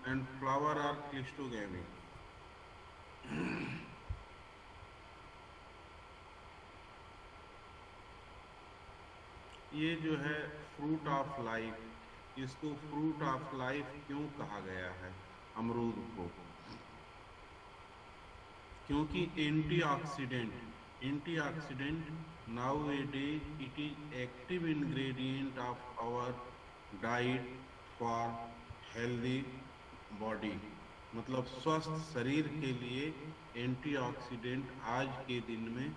and flower are cleistogamy. ये जो है फ्रूट ऑफ लाइफ, इसको फ्रूट ऑफ लाइफ क्यों कहा गया है अमरूद को? क्योंकि antioxidant nowadays it is active ingredient of our diet for healthy body. मतलब स्वस्थ शरीर के लिए एंटीऑक्सीडेंट आज के दिन में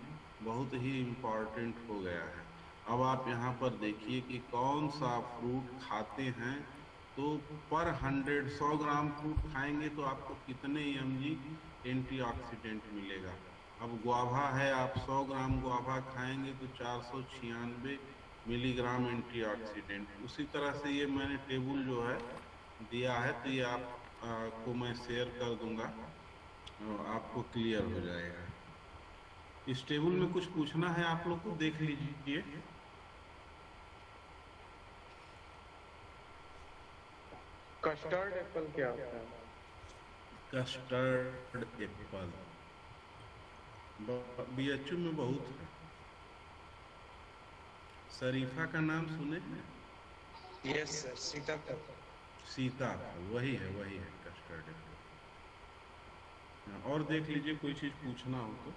बहुत ही इम्पोर्टेंट हो गया है। अब आप यहाँ पर देखिए कि कौन सा फ्रूट खाते हैं, तो पर 100 ग्राम फ्रूट खाएंगे तो आपको कितने mg एंटीऑक्सीडेंट मिलेगा। अब गुआवा है, आप 100 ग्राम गुआवा खाएंगे तो 496 मिलीग्राम एंटीऑक्सीडेंट। उसी तरह से ये मैंने टेबल जो है दिया है, तो ये आप को मैं शेयर कर दूंगा, आपको क्लियर हो जाएगा। इस टेबल में कुछ पूछना है आप लोग को, देख लीजिए। कस्टर्ड एप्पल क्या होता है? कस्टर्ड एप्पल बीएचयू में बहुत है। शरीफा का नाम सुने हैं? यस सर, सीताफल। सीताफल, वही है कस्टर्ड एप्पल। और देख लीजिए कोई चीज पूछना हो तो।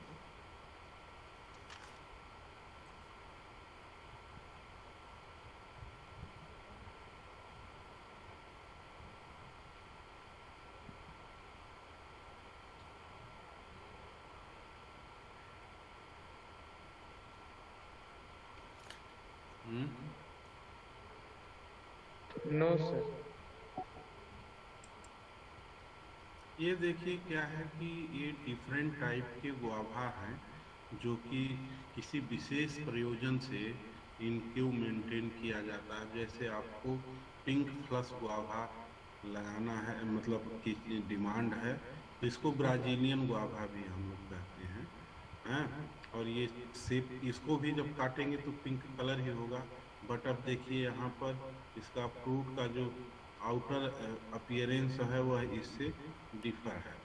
No sir. ये देखिए क्या है कि ये डिफरेंट टाइप के गुआवा हैं जो कि किसी विशेष प्रयोजन से इनको मेंटेन किया जाता है। जैसे आपको पिंक फ्लश गुआवा लगाना है, मतलब कि डिमांड है, तो इसको ब्राजीलियन गुआवा भी हम लोग कहते हैं। और ये सेप, इसको भी जब काटेंगे तो पिंक कलर ही होगा। बट अब देखिए यहाँ पर इसका फ्रूट का जो आउटर अपीयरेंस है वह इससे डिफर है।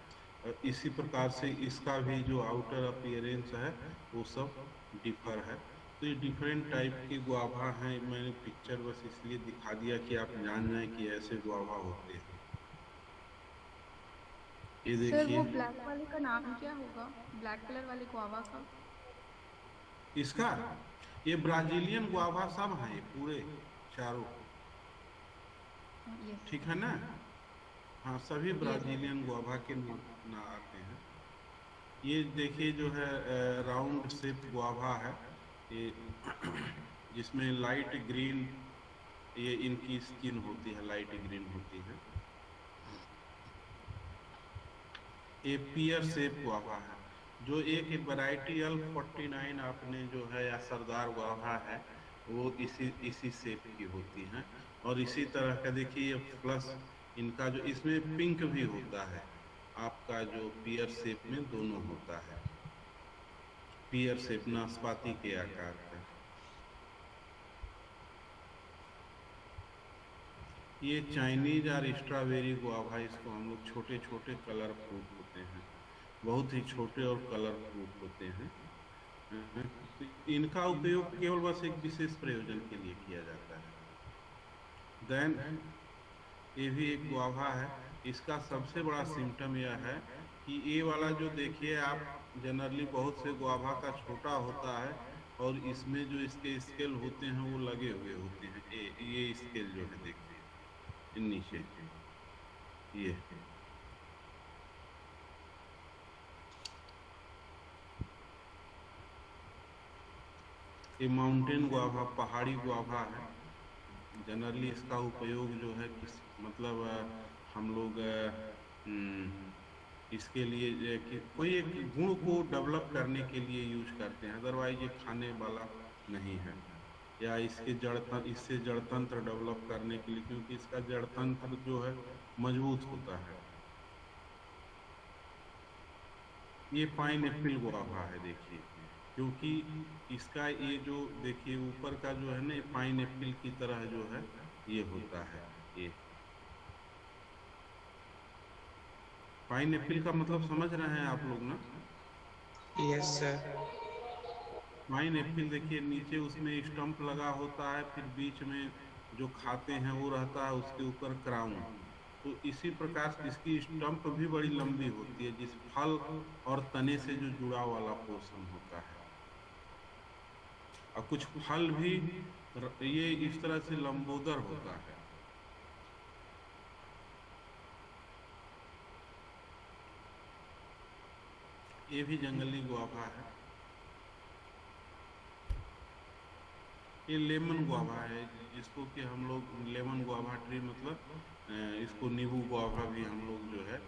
इसी प्रकार से इसका भी जो आउटर अपीयरेंस है वो सब डिफर है। तो ये डिफरेंट टाइप के गुआवा हैं। मैंने पिक्चर बस इसलिए दिखा दिया कि आप जान जाएं कि ऐसे गुआवा होते हैं। ये सर वो देखिए ब्लैक वाले का नाम क्या होगा, ब्लैक कलर वाले गुआवा का? इसका, ये ब्राजीलियन गुआवा सब हैं, ये पूरे चारों, यस ठीक सर। है ना? हाँ, सभी यस सर। ब्राजीलियन गुआवा के ना आते हैं। ये देखिए जो है राउंड शेप गुआवा है ये, जिसमें लाइट ग्रीन, ये इनकी स्किन होती है, लाइट ग्रीन होती है। ये पियर शेप गुआवा है। जो एक वैरायटी L49 आपने जो है, या सरदार गुआवा है, वो इसी शेप की होती हैं। और इसी तरह का देखिए प्लस इनका जो इसमें पिंक भी होता है, आपका जो पियर शेप में दोनों होता है। पियर शेप नाशपाती के आकार का। ये चाइनीज और स्ट्रॉबेरी गुआवा, इसको हम लोग छोटे छोटे कलर फ्रूट होते हैं, बहुत ही छोटे और कलर फ्रूट होते हैं। तो इनका उपयोग केवल बस एक विशेष प्रयोजन के लिए किया जाता है। देन ये भी एक गुआवा है। इसका सबसे बड़ा सिम्टम यह है कि ये वाला जो देखिए आप, जनरली बहुत से गुआवा का छोटा होता है और इसमें जो इसके स्केल होते हैं वो लगे हुए होते हैं। ये स्केल जो है देखिए नीचे, ये माउंटेन गुआवा, पहाड़ी गुआवा है। जनरली इसका उपयोग जो है मतलब हम लोग इसके लिए कि कोई एक गुण को डेवलप करने के लिए यूज करते हैं, अदरवाइज ये खाने वाला नहीं है। या इससे जड़तंत्र डेवलप करने के लिए, क्योंकि इसका जड़तंत्र जो है मजबूत होता है। ये पाइनएप्पल गुआवा है देखिए, क्योंकि इसका ये जो देखिए ऊपर का जो है ना, पाइनएप्पल की तरह जो है ये होता है। पाइन एप्पल का मतलब समझ रहे हैं आप लोग ना? Yes sir. पाइन एप्पल देखिए, नीचे उसमें स्टम्प लगा होता है, फिर बीच में जो खाते हैं वो रहता है, उसके ऊपर क्राउन। तो इसी प्रकार से इसकी स्टम्प भी बड़ी लंबी होती है, जिस फल और तने से जो जुड़ा वाला पोर्शन होता है। और कुछ फल भी ये इस तरह से लंबोदर होता है। ये भी जंगली गुआवा है। ये लेमन गुआवा है, जिसको कि हम लोग लेमन गुआवा ट्री मतलब इसको नींबू गुआवा भी हम लोग जो है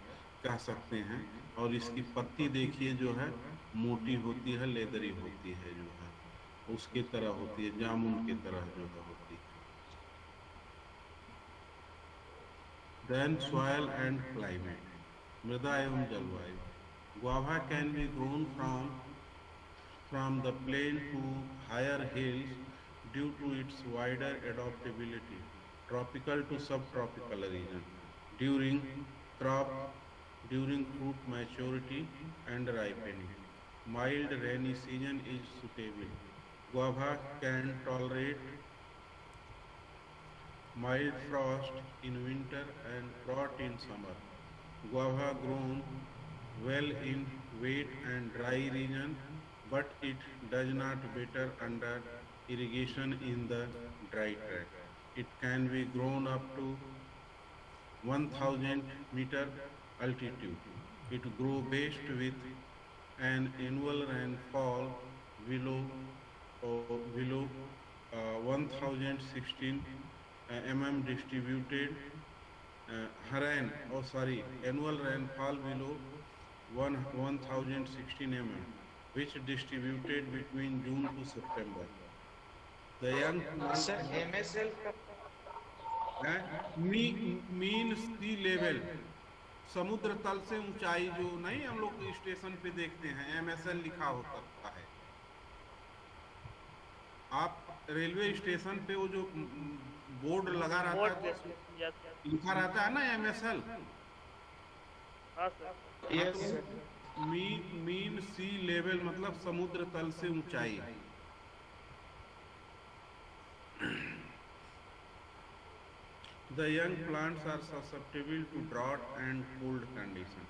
कह सकते हैं। और इसकी पत्ती देखिए जो है मोटी होती है, लेदरी होती है, जो है उसके तरह होती है, जामुन की तरह जो है होती है। देन सॉयल एंड क्लाइमेट, मृदा एवं जलवायु। Guava can be grown from the plain to higher hills due to its wider adaptability, tropical to subtropical region, during crop, during fruit maturity and ripening. Mild rainy season is suitable. Guava can tolerate mild frost in winter and drought in summer. Guava grown well in wet and dry region, but it does not better under irrigation in the dry tract. It can be grown up to 1000-meter altitude. It grows best with an annual rainfall below 1016 mm distributed. Annual rainfall below 1016 mm, which distributed between June to September. The young plant sir MSL का mean सी level, समुद्र तल से ऊंचाई, जो नहीं हम लोग station पे देखते हैं MSL लिखा होता है। आप रेलवे स्टेशन पे वो जो बोर्ड लगा रहता है, तो लिखा रहता है ना MSL। Yes sir. मीन सी लेवल मतलब समुद्र तल से ऊंचाई। The young plants are susceptible to drought and cold condition,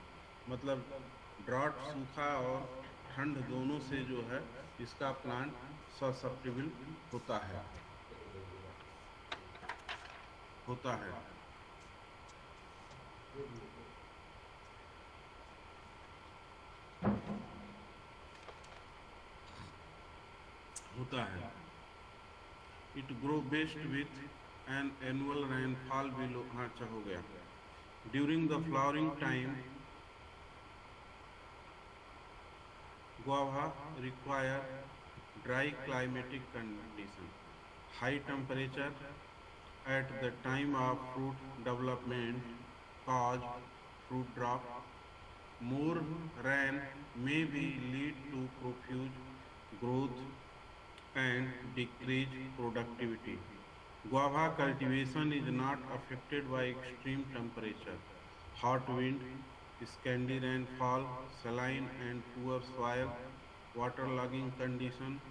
मतलब ड्राउट, सूखा और ठंड दोनों से जो है इसका प्लांट ससेप्टेबल होता है। होता है होता है। It grow best with an annual rainfall below, हाँ अच्छा हो गया। During the flowering time, guava require dry climatic condition, high temperature at the time of fruit development cause fruit drop. More rain may be lead to profuse growth and decreased productivity. Guava cultivation is not affected by extreme temperature, hot wind, scanty rainfall, saline and poor soil, waterlogging condition,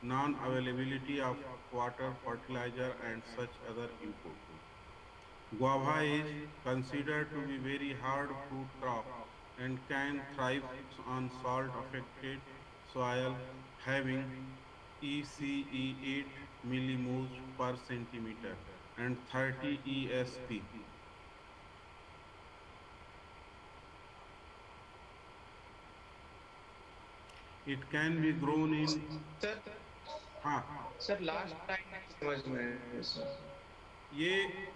non-availability of water, fertilizer and such other input. Guava is considered to be very hard fruit crop and can thrive on salt-affected soil having ECE 8 millimoles per centimeter and 30 ESP. It can be grown in, sir हाँ, sir last time समझ में आया sir. ये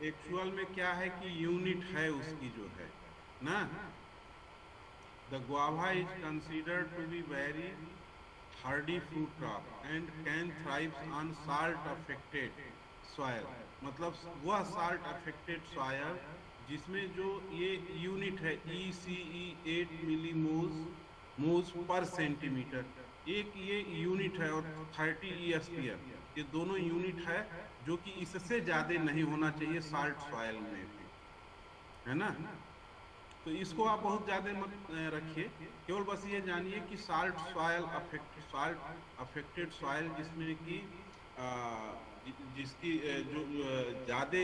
actual में क्या है कि unit है उसकी जो है ना। The guava is considered to be very hardy fruit crop and can thrive on salt affected soil, मतलब वह salt affected soil जिसमें जो ये यूनिट है ECE 8 मिलीमोल्स पर सेंटीमीटर, एक ये यूनिट है, और 30 ESPM, ये दोनों यूनिट है जो कि इससे ज्यादा नहीं होना चाहिए साल्ट सॉइल में भी, है ना। तो इसको आप बहुत ज़्यादा मत रखिए, केवल बस ये जानिए कि साल्ट अफेक्टेड सॉइल जिसमें कि जिसकी जो ज़्यादा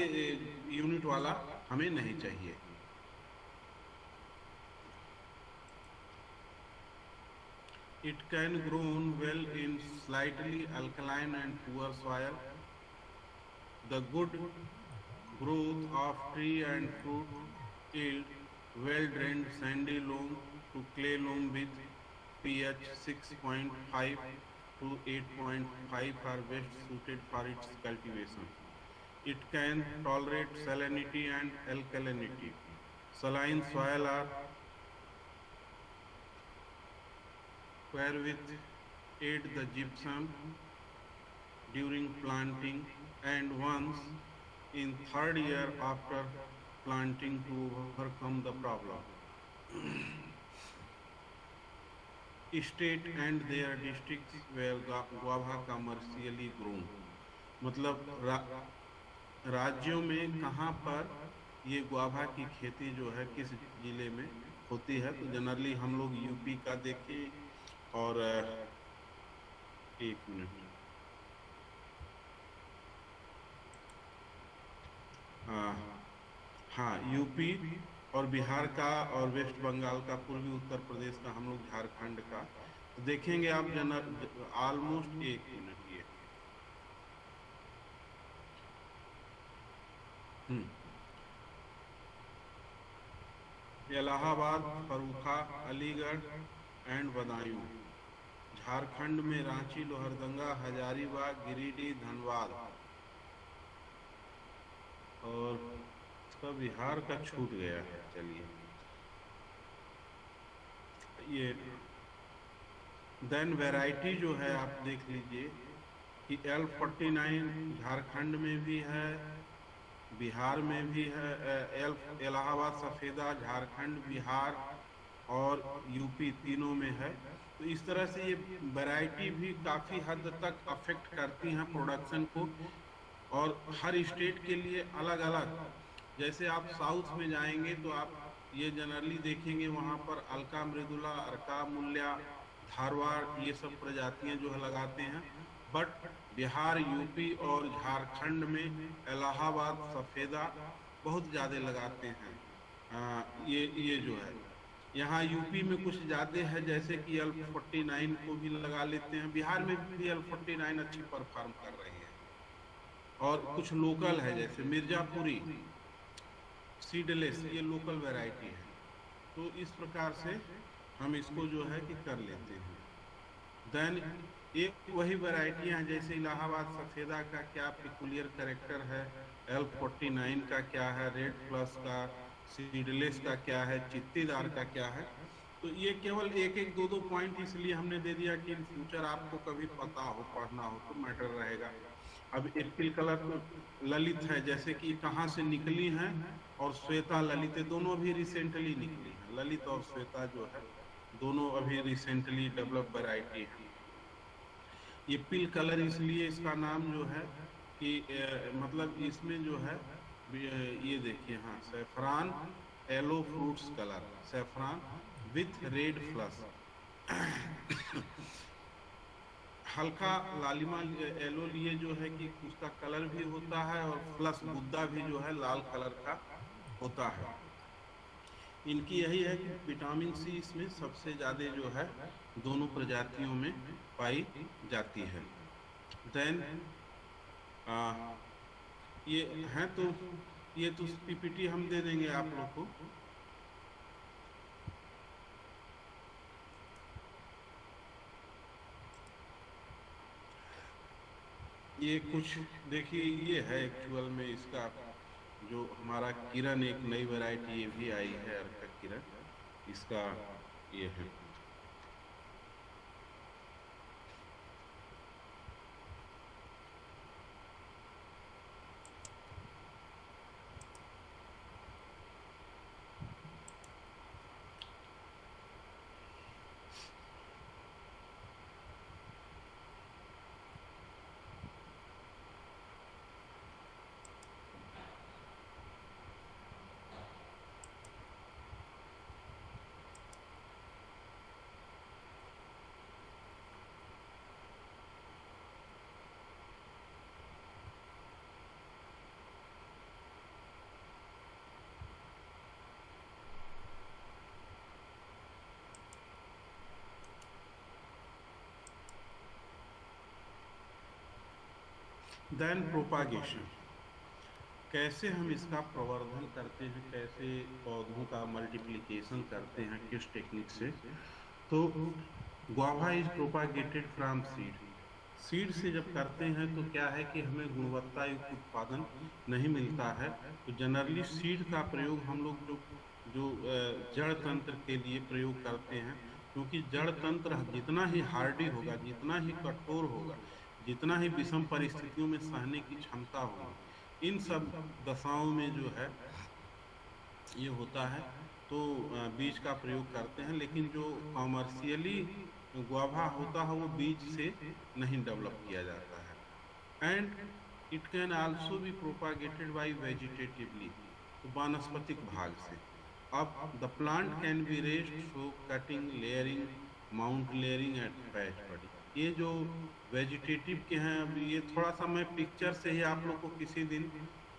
यूनिट वाला हमें नहीं चाहिए। It can grow well in slightly alkaline and poor soil. The good growth of tree and fruit yield well-drained sandy loam to clay loam with pH 6.5 to 8.5 are best suited for its cultivation. It can tolerate salinity and alkalinity. Saline soil are wherewith aid the gypsum during planting and once in third year after planting to overcome the problem. State and their districts where guava commercially grown, मतलब राज्यों में कहाँ पर ये guava की खेती जो है किस जिले में होती है। तो जनरली हम लोग यूपी का देखें और एक मिनट, हाँ, यूपी और बिहार का और वेस्ट बंगाल का, पूर्वी उत्तर प्रदेश का, हम लोग झारखंड का तो देखेंगे आप ऑलमोस्ट एक मिनट ये इलाहाबाद, फर्रुखा, अलीगढ़ एंड बदायूं। झारखंड में रांची, लोहरदंगा, हजारीबाग, गिरिडीह, धनबाद। और इसका बिहार का छूट गया है, चलिए ये देन वैरायटी जो है आप देख लीजिए कि L49 झारखंड में भी है, बिहार में भी है। इलाहाबाद सफ़ेदा झारखंड, बिहार और यूपी तीनों में है। तो इस तरह से ये वैरायटी भी काफ़ी हद तक अफेक्ट करती हैं प्रोडक्शन को, और हर स्टेट के लिए अलग अलग। जैसे आप साउथ में जाएंगे तो आप ये जनरली देखेंगे वहाँ पर अलका मृदुला, अर्का मूल्या, धारवाड़, ये सब प्रजातियाँ जो है लगाते हैं। बट बिहार, यूपी और झारखंड में इलाहाबाद सफ़ेदा बहुत ज़्यादा लगाते हैं। ये जो है यहाँ यूपी में कुछ ज़्यादा है, जैसे कि L49 को भी लगा लेते हैं। बिहार में भी L49 अच्छी परफॉर्म कर रही है, और कुछ लोकल है जैसे मिर्जापुरी, सीडलेस, ये लोकल वैरायटी है। तो इस प्रकार से हम इसको जो है कि कर लेते हैं। देन एक वही वैरायटियाँ हैं, जैसे इलाहाबाद सफ़ेदा का क्या पिकुलियर कैरेक्टर है, L49 का क्या है, रेड प्लस का, सीडलेस का क्या है, चित्तीदार का क्या है। तो ये केवल एक एक दो दो पॉइंट इसलिए हमने दे दिया कि इन फ्यूचर आपको कभी पता हो, पढ़ना हो तो मैटर रहेगा। अब एप्पल कलर तो ललित है, जैसे कि कहाँ से निकली हैं, और श्वेता ललित दोनों भी रिसेंटली निकली हैं। ललित और श्वेता जो है दोनों अभी रिसेंटली डेवलप वैरायटी है। ये पिल कलर इसलिए इसका नाम जो है कि मतलब इसमें जो है ये देखिए, हाँ, saffron yellow fruits colour, saffron with red flush, हल्का लालिमा येलो लिए जो है कि उसका कलर भी होता है, और प्लस गुद्दा भी जो है लाल कलर का होता है। इनकी यही है कि विटामिन सी इसमें सबसे ज़्यादा जो है दोनों प्रजातियों में पाई जाती है। देन ये हैं तो ये तो पीपीटी हम दे देंगे आप लोग को। ये कुछ देखिए, ये है एक्चुअल में इसका जो हमारा किरण, एक नई वैरायटी ये भी आई है, अर्का किरण, इसका ये है। देन प्रोपागेशन, कैसे हम इसका प्रवर्धन करते हैं, कैसे पौधों का मल्टीप्लिकेशन करते हैं, किस टेक्निक से। तो guava is propagated from seed. Seed से जब करते हैं तो क्या है कि हमें गुणवत्ता युक्त उत्पादन नहीं मिलता है। तो जनरली सीड का प्रयोग हम लोग जो जो जड़ तंत्र के लिए प्रयोग करते हैं, क्योंकि जड़ तंत्र जितना ही हार्डी होगा, जितना ही कठोर होगा, जितना ही विषम परिस्थितियों में सहने की क्षमता होगी, इन सब दशाओं में जो है ये होता है। तो बीज का प्रयोग करते हैं, लेकिन जो कॉमर्शियली गुआवा होता है वो बीज से नहीं डेवलप किया जाता है। And it can also be propagated by vegetatively, तो वानस्पतिक भाग से। अब the plant can be raised through cutting, layering, mount layering at patch budding. ये जो वेजिटेटिव के हैं, अब ये थोड़ा सा मैं पिक्चर से ही आप लोग को किसी दिन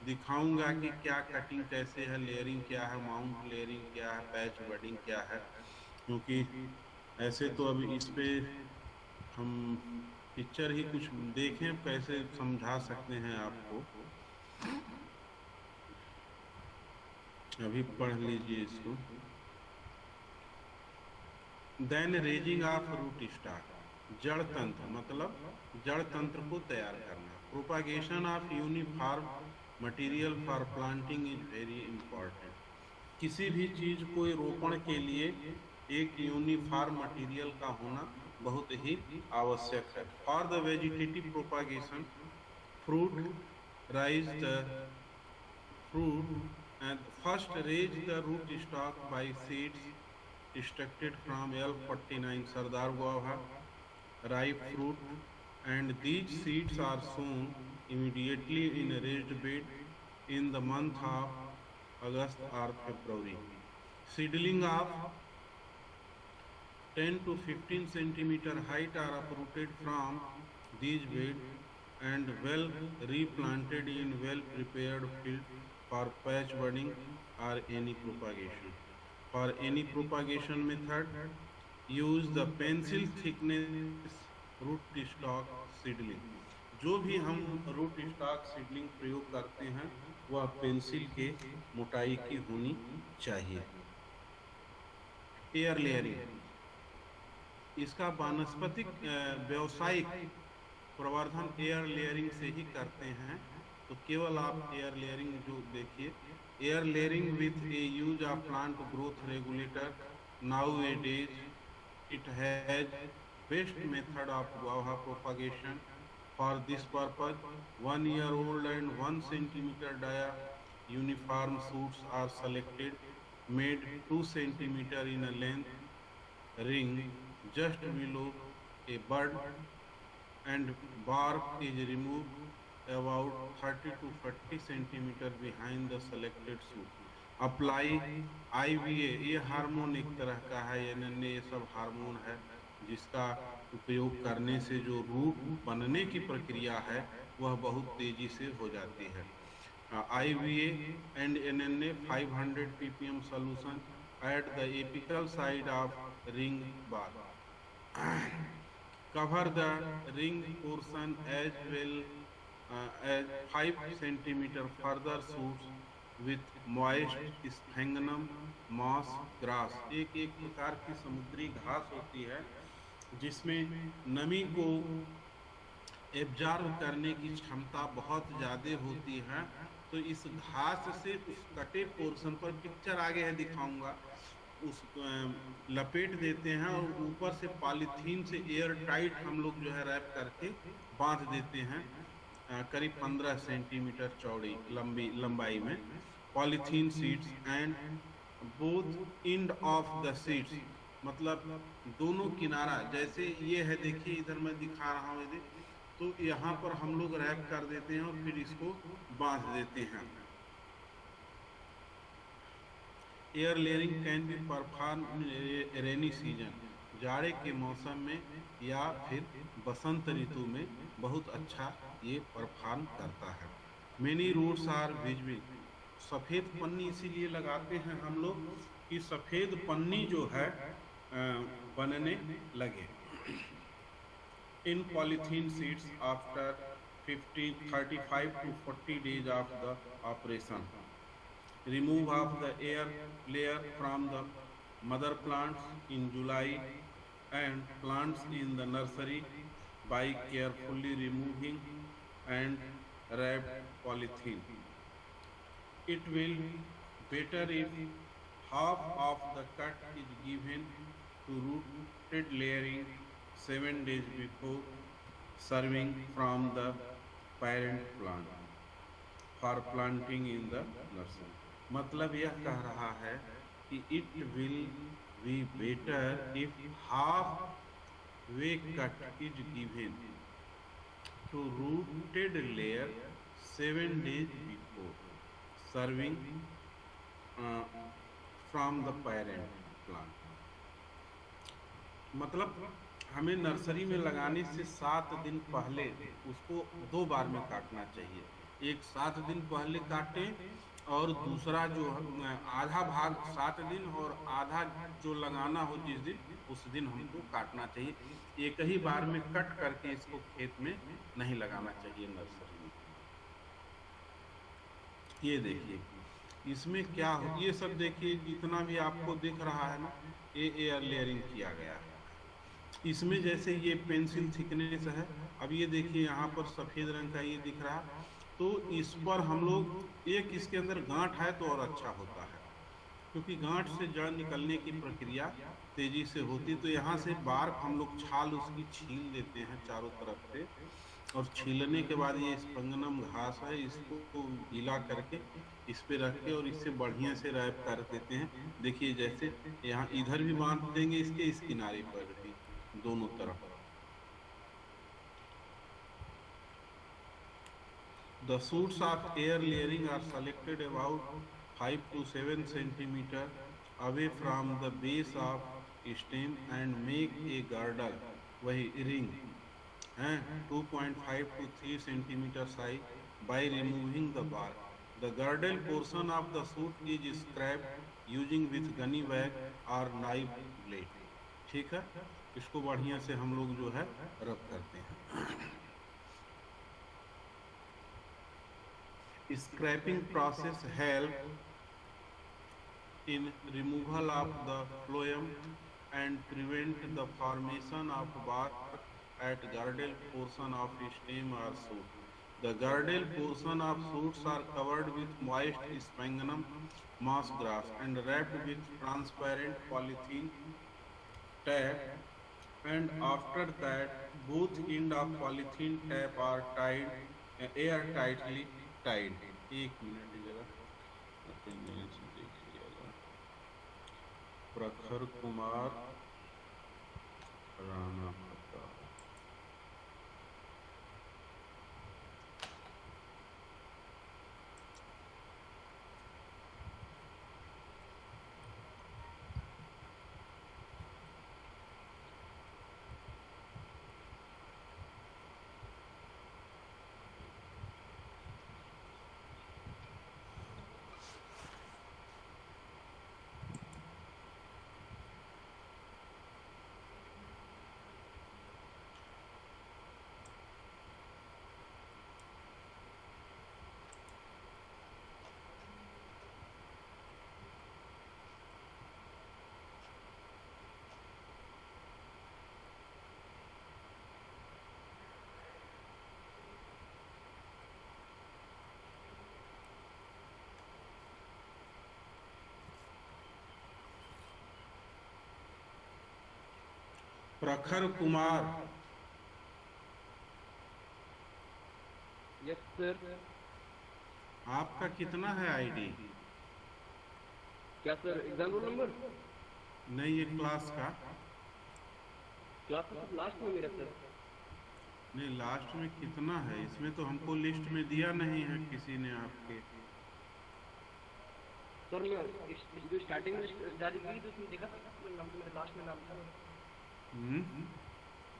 दिखाऊंगा कि क्या कटिंग कैसे है, लेयरिंग क्या है, माउंट लेयरिंग क्या है, पैच बडिंग क्या है। क्योंकि ऐसे तो अभी इस पे हम पिक्चर ही कुछ देखें कैसे समझा सकते हैं आपको। अभी पढ़ लीजिए इसको। Then raising of root stock, जड़ तंत्र मतलब जड़ तंत्र को तैयार करना। Propagation of uniform material for planting is very important. किसी भी चीज को रोपण के लिए एक यूनिफॉर्म मटेरियल का होना बहुत ही आवश्यक है। For the vegetative propagation, fruit raise the fruit and first raise the root stock by seeds extracted from L49 Sardar guava ripe fruit, and these seeds are sown immediately in a raised bed in the month of August or February. Seedling of 10 to 15 centimeter height are uprooted from these beds and well replanted in well prepared field for patch budding or any propagation. For any propagation method, use the pencil thickness root stock seedling. जो भी हम root stock seedling प्रयोग करते हैं वह pencil के मोटाई की होनी चाहिए। एयर लेयरिंग, इसका वानस्पतिक व्यावसायिक प्रवर्धन एयर लेयरिंग से ही करते हैं। तो केवल आप एयर लेयरिंग जो देखिए, air layering with A use of plant growth regulator, now A days it has best method of guava propagation. For this purpose 1 year old and 1 centimeter dia uniform shoots are selected, made 2 centimeter in a length ring just below a bud, and bark is removed about 30 to 40 centimeter behind the selected shoot. Apply IVA, ये hormone एक तरह का है, ये सब hormone है जिसका उपयोग करने से जो रूट बनने की प्रक्रिया है वह बहुत तेजी से हो जाती है। IVA and NNA 500 ppm solution at the apical side of ring bark. Cover the ring portion as well as 5 centimeter further shoots with moist sphagnum moss grass। एक एक प्रकार की समुद्री घास होती है जिसमें नमी को एब्जॉर्ब करने की क्षमता बहुत ज़्यादा होती है। तो इस घास से उस कटे पोर्शन पर, पिक्चर आगे है दिखाऊंगा, उस लपेट देते हैं और ऊपर से पॉलीथीन से एयर टाइट हम लोग जो है रैप करके बांध देते हैं करीब 15 सेंटीमीटर चौड़ी लंबाई में। Polythene seeds and both end of the seeds, मतलब दोनों किनारा, जैसे ये है देखिए इधर मैं दिखा रहा हूँ यदि, तो यहाँ पर हम लोग रैप कर देते हैं और फिर इसको बांध देते हैं। Air layering can be perform rainy season, जाड़े के मौसम में या फिर बसंत ऋतु में बहुत अच्छा ये परफॉर्म करता है। मेनी रूट्स आर विजिबल, सफ़ेद पन्नी इसीलिए लगाते हैं हम लोग कि सफ़ेद पन्नी जो है बनने लगे। इन polythene seeds after 35 to 40 days of the operation. Remove of the air layer from the mother plants in July and plants in the nursery by carefully removing and wrapped polythene. It will better if half of the cut is given to rooted layering 7 days before serving from the parent plant for planting in the nursery. मतलब यह कह रहा है कि it will be better if half way cut is given to rooted layer 7 days before serving uh, from the parent plant. मतलब हमें nursery में लगाने से 7 दिन पहले उसको 2 बार में काटना चाहिए। एक 7 दिन पहले काटें और दूसरा जो आधा भाग 7 दिन और आधा जो लगाना हो जिस दिन उस दिन हमको काटना चाहिए। एक ही बार में कट करके इसको खेत में नहीं लगाना चाहिए नर्सरी में। ये देखिए इसमें क्या हो, ये सब देखिए जितना भी आपको दिख रहा है ना, ये एयर लेयरिंग किया गया है। इसमें जैसे ये पेंसिल थिकनेस है, अब ये देखिए यहाँ पर सफेद रंग का ये दिख रहा, तो इस पर हम लोग एक इसके अंदर गांठ है तो और अच्छा होता है, क्योंकि गांठ से जड़ निकलने की प्रक्रिया तेजी से होती। तो यहाँ से बार हम लोग छाल उसकी छील देते हैं चारों तरफ से, और छीलने के बाद ये स्पंगनम घास है, इसको गीला करके इस पे रख के और इससे बढ़िया से रैप कर देते हैं। देखिए जैसे यहाँ इधर भी बांध देंगे इसके, इस किनारे पर भी, दोनों तरफ। The shoots of air layering are selected about 5 to 7 centimeter away from the base of stem and make a girdle, वही ring, and 2.5 to 3 centimeter size by removing the bark. The girdle portion of the shoot is scraped using with gunny bag or knife blade. ठीक है, इसको बढ़िया से हम लोग जो है रब करते हैं। Scraping process help in removal of the phloem and prevent the formation of bark at girdle portion of stem or shoot. The girdle portion of shoots are covered with moist sphagnum moss grass and wrapped with transparent polythene tape, and after that both end of polythene tape are tied air tightly tied. एक minute जरा देखिएगा। प्रखर कुमार राणा प्रताप। प्रखर Kumar. Yes sir. आपका कितना है ID? क्या sir, exam roll number? नहीं, ये क्लास का। क्लास का लास्ट में मेरा सर। नहीं, लास्ट में कितना है? इसमें तो हमको लिस्ट में दिया नहीं है किसी ने आपके। सर मैं जो स्टार्टिंग में जारी की तो उसमें देखा था नाम, तो मेरा लास्ट में नाम था।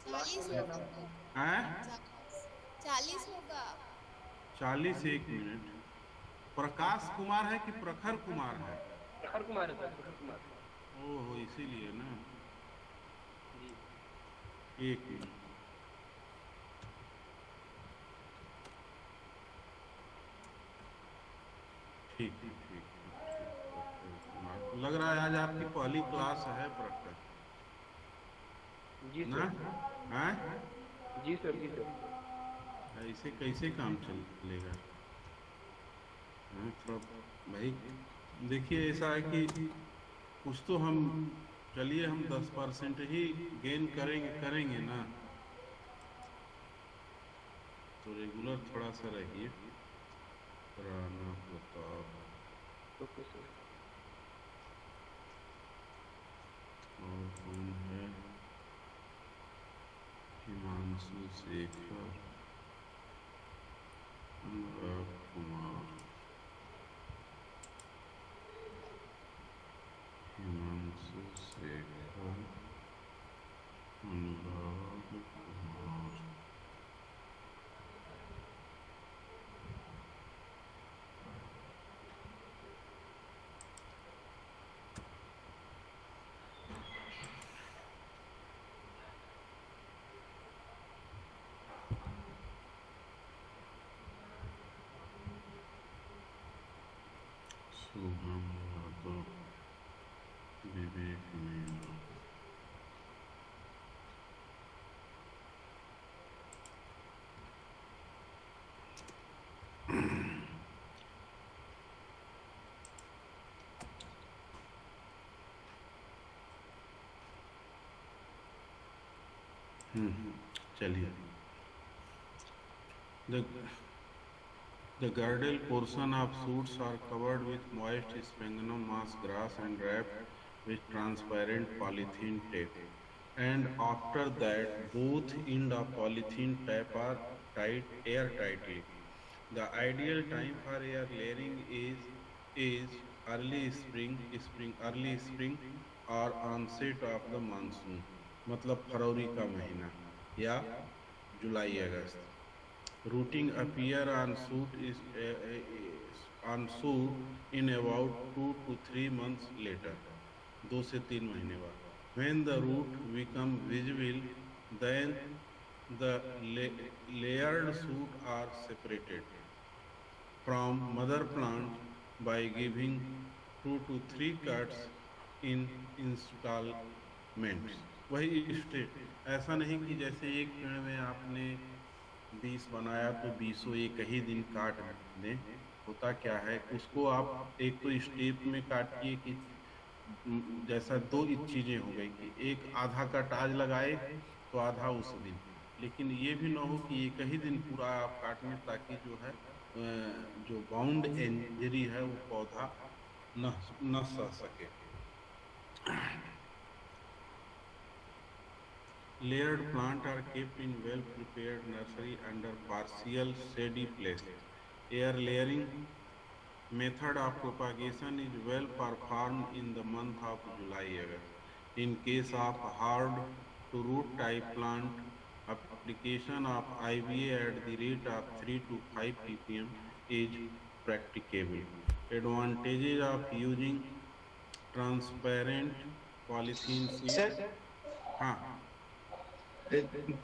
40 होगा। हैं? 40 होगा। 40। एक मिनट, प्रकाश कुमार है कि प्रखर कुमार है? प्रखर कुमार है सर, प्रखर कुमार। ओहो, इसीलिए ना। जी। एक मिनट, ठीक ठीक ठीक ठीक। आपको लग रहा है आज आपकी पहली क्लास है प्रकट जी ना? सर। हैं? जी सर, जी सर। ऐसे कैसे काम चलेगा? हाँ, थोड़ा भाई देखिए, ऐसा है कि कुछ तो हम, चलिए हम 10% ही गेन करेंगे करेंगे ना, तो रेगुलर थोड़ा सा रहिए। Rana Pratap okay sir. और कौन है? हिमांशु शेखर, अनुराग कुमार, हिमांशु शेखर, अनुराग कुमार। शुभम यादव, विवेक मीणा। चलिए, the the girdle portion of shoots are covered with moist sphagnum moss grass and wrapped with transparent polythene tape, and after that both end of polythene tape are tied air tightly. The ideal time for air layering is early spring or onset of the monsoon, मतलब फरवरी का महीना या जुलाई अगस्त। Rooting appear on shoot in about 2 to 3 months later, 2 से 3 महीने बाद। When the root become visible, then the layered shoot are separated from mother plant by giving 2 to 3 cuts in installments। वही step, ऐसा नहीं कि जैसे एक पेड़ में आपने 20 बनाया तो 20 एक ही दिन काट दें। होता क्या है, उसको आप एक तो स्टेप में काटिए कि जैसा दो चीजें हो गई कि एक आधा का टाज लगाए तो आधा उस दिन, लेकिन ये भी ना हो कि एक ही दिन पूरा आप काटने, ताकि जो है जो बाउंड इंजरी है वो पौधा न सह सके। Layered plants are kept in well-prepared nursery under partial shady place. Air layering method of propagation is well performed in the month of July-August. In case of hard-to-root type plant, application of IVA at the rate of 3 to 5 ppm is practicable. Advantages of using transparent polythene sheet। Sir, हाँ,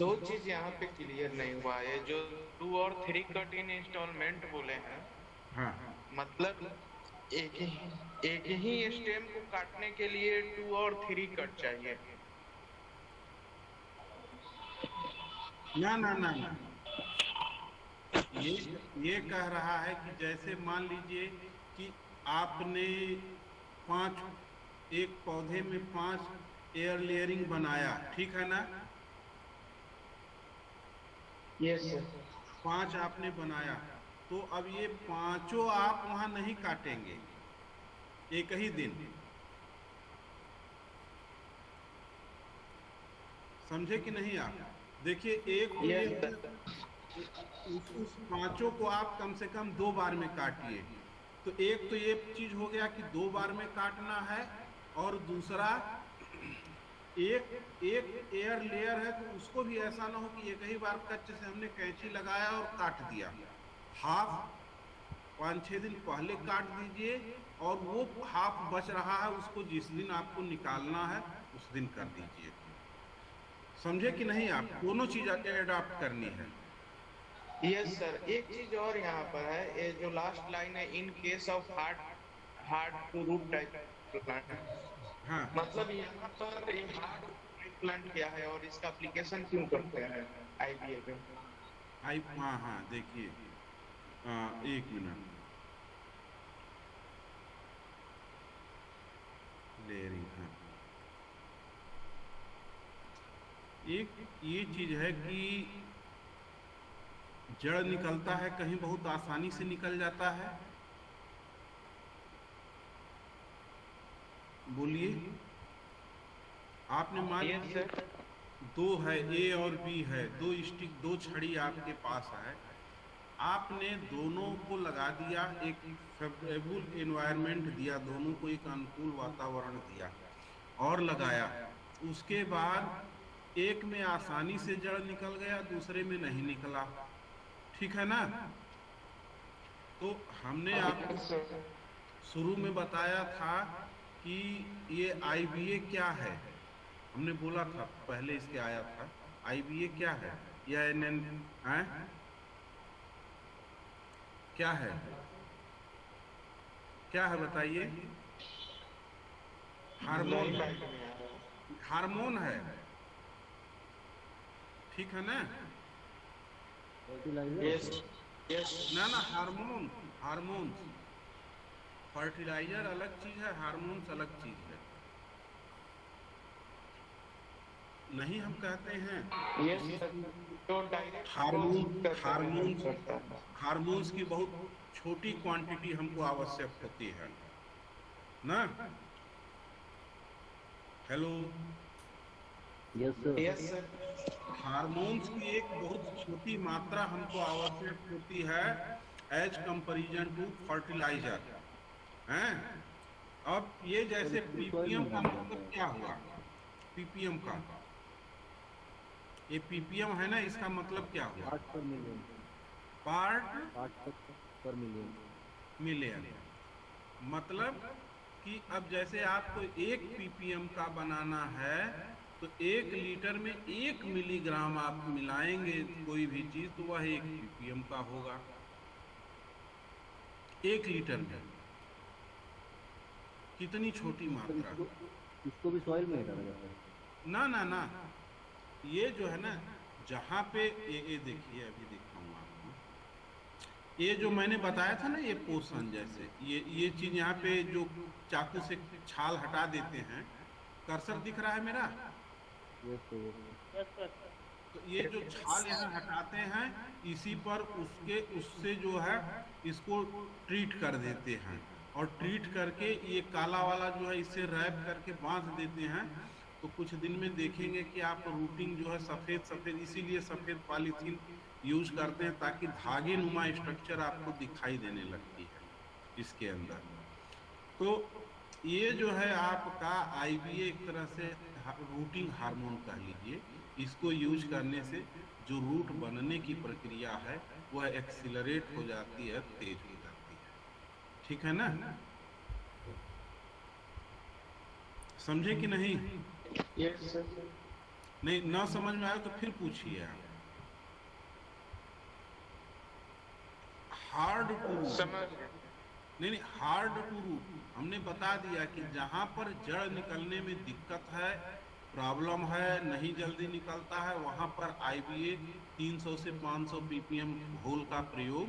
दो चीज यहाँ पे clear नहीं हुआ है। जो 2 और 3 कट इन इंस्टॉलमेंट बोले हैं, हाँ, मतलब एक ही स्टेम को काटने के लिए 2 और 3 कट चाहिए। ना ना ना ना, ये कह रहा है कि जैसे मान लीजिए कि आपने 5, एक पौधे में 5 एयर लेयरिंग बनाया, ठीक है ना? Yes sir. 5 आपने बनाया, तो अब ये पांचों आप वहां नहीं काटेंगे एक ही दिन, समझे कि नहीं आप? देखिए, एक तो ये यस सर। उस पांचों को आप कम से कम 2 बार में काटिए। तो एक तो ये चीज हो गया कि 2 बार में काटना है, और दूसरा एक एयर लेयर है तो उसको भी ऐसा ना हो कि एक ही बार कच्चे से हमने कैंची लगाया और काट दिया। हाफ 5-6 दिन पहले काट दीजिए, और वो हाफ बच रहा है उसको जिस दिन आपको निकालना है उस दिन कर दीजिए। समझे कि नहीं आप? दोनों चीज अडॉप्ट करनी है। यस सर, एक चीज और यहाँ पर है, ये जो लास्ट लाइन है, in case of hard hard to root type plant, हाँ मतलब यहाँ पर ये हार्ड प्लांट क्या है और इसका एप्लीकेशन क्यों करते हैं आईबीए पे? आई, हाँ हाँ देखिए, एक मिनट, लेयरिंग, हाँ, एक ये चीज है कि जड़ निकलता है कहीं बहुत आसानी से निकल जाता है, बोलिए, आपने मान यस लीजिए सर। दो है, ए और बी है, दो स्टिक, दो छड़ी आपके पास है, आपने दोनों को लगा दिया, एक फेवरेबल एनवायरनमेंट दिया, दोनों को एक अनुकूल वातावरण दिया और लगाया, उसके बाद एक में आसानी से जड़ निकल गया, दूसरे में नहीं निकला, ठीक है ना। तो हमने आपको शुरू में बताया था कि ये आईबीए क्या है, हमने बोला था पहले इसके आया था, आईबीए क्या है, या एनएन है, क्या है, क्या है बताइए, हार्मोन, हार्मोन है, ठीक है ना, यस यस ना ना, हार्मोन, हार्मोन, फर्टिलाइजर अलग चीज है, हार्मोन्स अलग चीज है, नहीं हम कहते हैं यस कि सर, तो डायरेक्ट हार्मोन, हार्मोन्स, करता है। हार्मोन्स की बहुत छोटी क्वांटिटी हमको आवश्यक होती है ना, हेलो, यस सर। हार्मोन्स की एक बहुत छोटी मात्रा हमको आवश्यक होती है एज कंपैरिजन टू फर्टिलाइजर, हैं। अब ये जैसे पीपीएम का मतलब क्या हुआ, पीपीएम का, ये पीपीएम है ना, इसका मतलब क्या हुआ, पार्ट मिलियन, मतलब कि अब जैसे आपको एक पीपीएम का बनाना है तो 1 लीटर में 1 मिलीग्राम आप मिलाएंगे कोई भी चीज तो वह 1 पीपीएम का होगा, 1 लीटर में, कितनी छोटी मात्रा, इसको भी सॉइल में डाला जाता है। ना ना ना, ये जो है ना, जहाँ पे ये देखिए, अभी दिखाऊंगा आपको, ये जो मैंने बताया था ना, ये पोषण जैसे, ये चीज यहाँ पे जो चाकू से छाल हटा देते हैं, कर्सर दिख रहा है मेरा, तो ये जो छाल यहाँ हटाते हैं, इसी पर उसके उससे जो है इसको ट्रीट कर देते हैं, और ट्रीट करके ये काला वाला जो है इसे रैप करके बांध देते हैं, तो कुछ दिन में देखेंगे कि आप रूटिंग जो है सफेद सफेद, इसीलिए सफेद पॉलीथीन यूज करते हैं ताकि धागे नुमा स्ट्रक्चर आपको दिखाई देने लगती है इसके अंदर। तो ये जो है आपका आईबीए एक तरह से रूटिंग हार्मोन कह लीजिए, इसको यूज करने से जो रूट बनने की प्रक्रिया है वह एक्सीलरेट हो जाती है, तेज हो जाती है, ठीक है ना, समझे कि नहीं, यस सर। नहीं ना समझ में आया तो फिर पूछिए आप। हार्ड टू रूट, समझ नहीं हार्ड टू रूट, हमने बता दिया कि जहां पर जड़ निकलने में दिक्कत है, प्रॉब्लम है, नहीं जल्दी निकलता है, वहां पर आईबीए 300 से 500 पीपीएम घोल का प्रयोग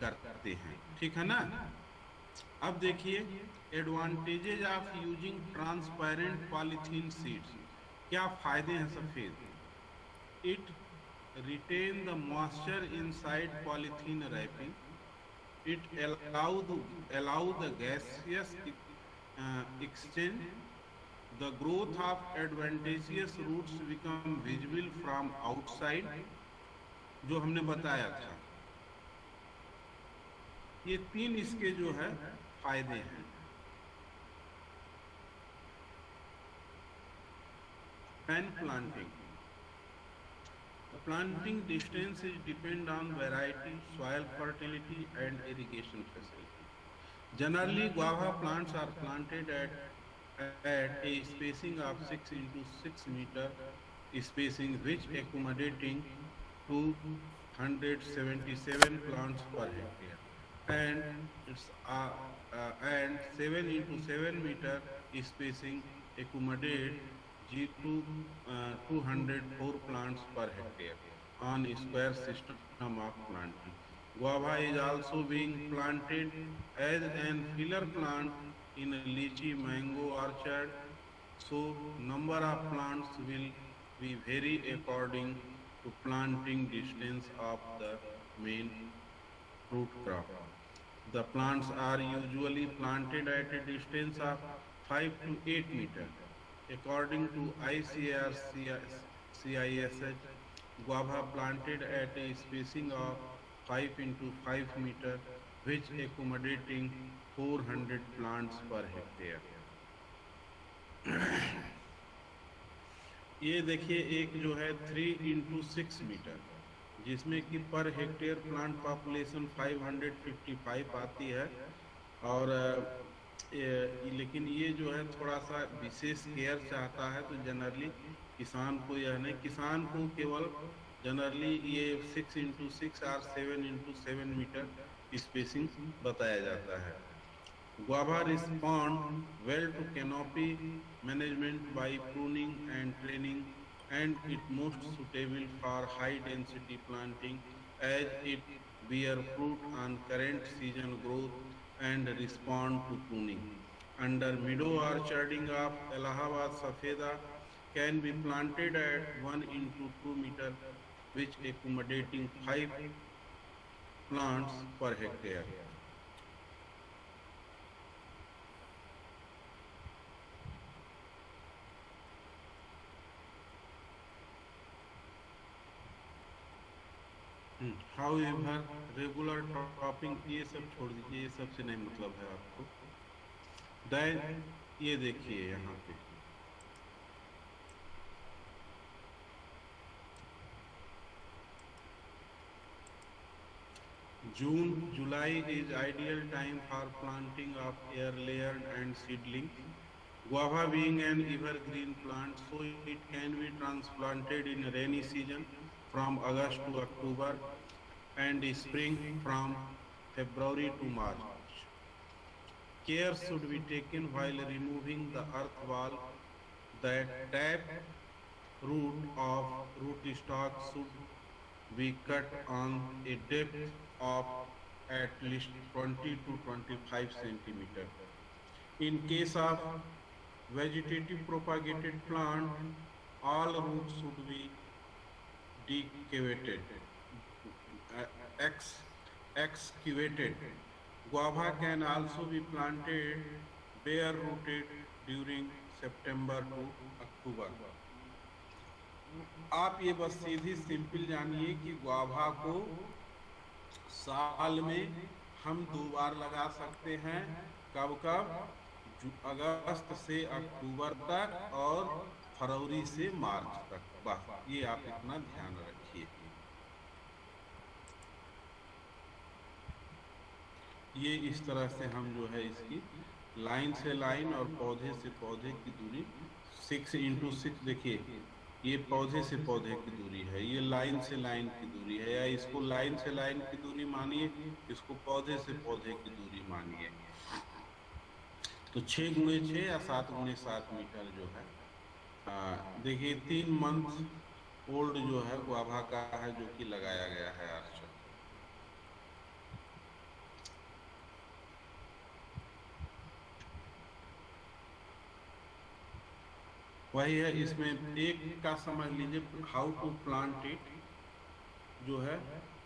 करते हैं, ठीक है ना। अब देखिए advantages of using transparent polythene sheets, क्या फायदे हैं सफेद, it retain the moisture inside polythene wrapping, it allow the gaseous exchange, the growth of advantageous roots become visible from outside, जो हमने बताया था, ये 3 इसके जो है फायदे हैं। Pan planting, planting distances depend on variety, soil fertility and irrigation facility. Generally, guava plants are planted at a spacing of 6 into 6 meter spacing, which accommodating to 177 plants per hectare, and it's and 7 into 7 meter spacing accommodate 204 plants per hectare on a square system of planting. Guava is also being planted as an filler plant in a lychee mango orchard, so number of plants will be vary according to planting distance of the main fruit crop. The plants are usually planted at a distance of 5 to 8 meter. According to ICAR CISH, guava planted at a spacing of 5 into 5 meter, which accommodating 400 plants per hectare. ये देखिए एक जो है 3 into 6 metre, जिसमें कि per hectare plant population 555 आती है। और लेकिन ये जो है थोड़ा सा विशेष केयर चाहता है, तो जनरली किसान को यह नहीं, किसान को केवल जनरली ये 6 into 6 और 7 into 7 मीटर स्पेसिंग बताया जाता है। Guava respond well to canopy management by pruning and training, and it most suitable for high density planting as it bear fruit on current season growth and respond to pruning. Under meadow orcharding of Allahabad Safeda can be planted at 1 into 2 meter, which accommodating 5 plants per hectare. However, regular topping ये सब छोड़ दीजिए, ये सबसे नहीं मतलब है आपको। दैन ये देखिए यहाँ पे June, July is ideal time for planting of air layered and seedling. Guava being an evergreen plant, so it can be transplanted in rainy season from August to October and spring from February to March. Care should be taken while removing the earth wall. That tap root of rootstock should be cut on a depth of at least 20 to 25 centimeter. In case of vegetative propagated plant, all roots should be decavated, excavated. Guava can also be planted bare rooted during September to October. आप ये बस सीधी simple जानिए कि guava को साल में हम 2 बार लगा सकते हैं। कब कब? अगस्त से अक्टूबर तक और फरवरी से मार्च तक। बस ये आप इतना ध्यान रखिए। ये इस तरह से हम जो है इसकी लाइन से लाइन और पौधे से पौधे की दूरी 6 into 6 देखिए, ये पौधे से पौधे की दूरी है, ये लाइन से लाइन की दूरी है, या इसको लाइन से लाइन की दूरी मानिए, इसको पौधे से पौधे की दूरी मानिए। तो 6 गुणे 6 या 7 गुणे 7 मीटर जो है, देखिए 3 मंथ ओल्ड जो है गुआवा का है, जो कि लगाया गया है आर्चर। वही है, इसमें एक का समझ लीजिए हाउ टू प्लांट इट जो है।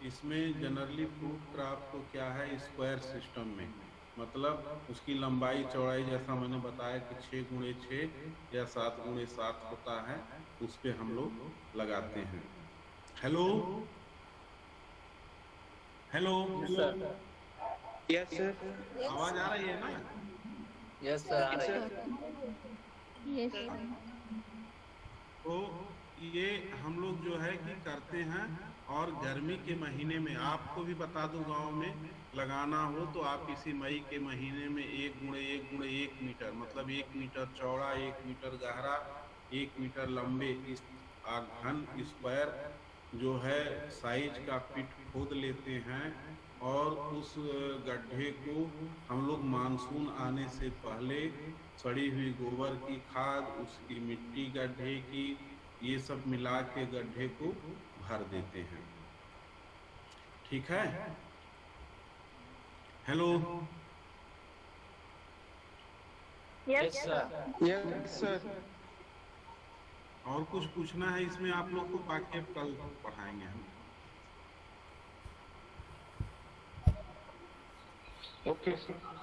इसमें जनरली फ्रूट क्रॉप को क्या है, स्क्वायर सिस्टम में, मतलब उसकी लंबाई चौड़ाई जैसा मैंने बताया कि 6 गुणे 6 या 7 गुणे 7 होता है, उस पे हम लोग लगाते हैं। हेलो हेलो, यस सर, आवाज आ रही है ना? यस सर, आ रही है। Yes sir. तो ये हम लोग जो है कि करते हैं, और गर्मी के महीने में आपको भी बता दूं, गांव में लगाना हो तो आप इसी मई के महीने में 1 गुणे 1 गुणे 1 मीटर, मतलब 1 मीटर चौड़ा, 1 मीटर गहरा, 1 मीटर लंबे इस घन स्क्वायर जो है साइज का पिट खोद लेते हैं और उस गड्ढे को हम लोग मानसून आने से पहले सड़ी हुई गोबर की खाद, उसकी मिट्टी गड्ढे की, ये सब मिला के गड्ढे को भर देते हैं। ठीक है? Hello, yes sir. Yes sir. और कुछ पूछना है इसमें आप लोग को? बाकी अब कल पढ़ाएंगे हम। Okay sir.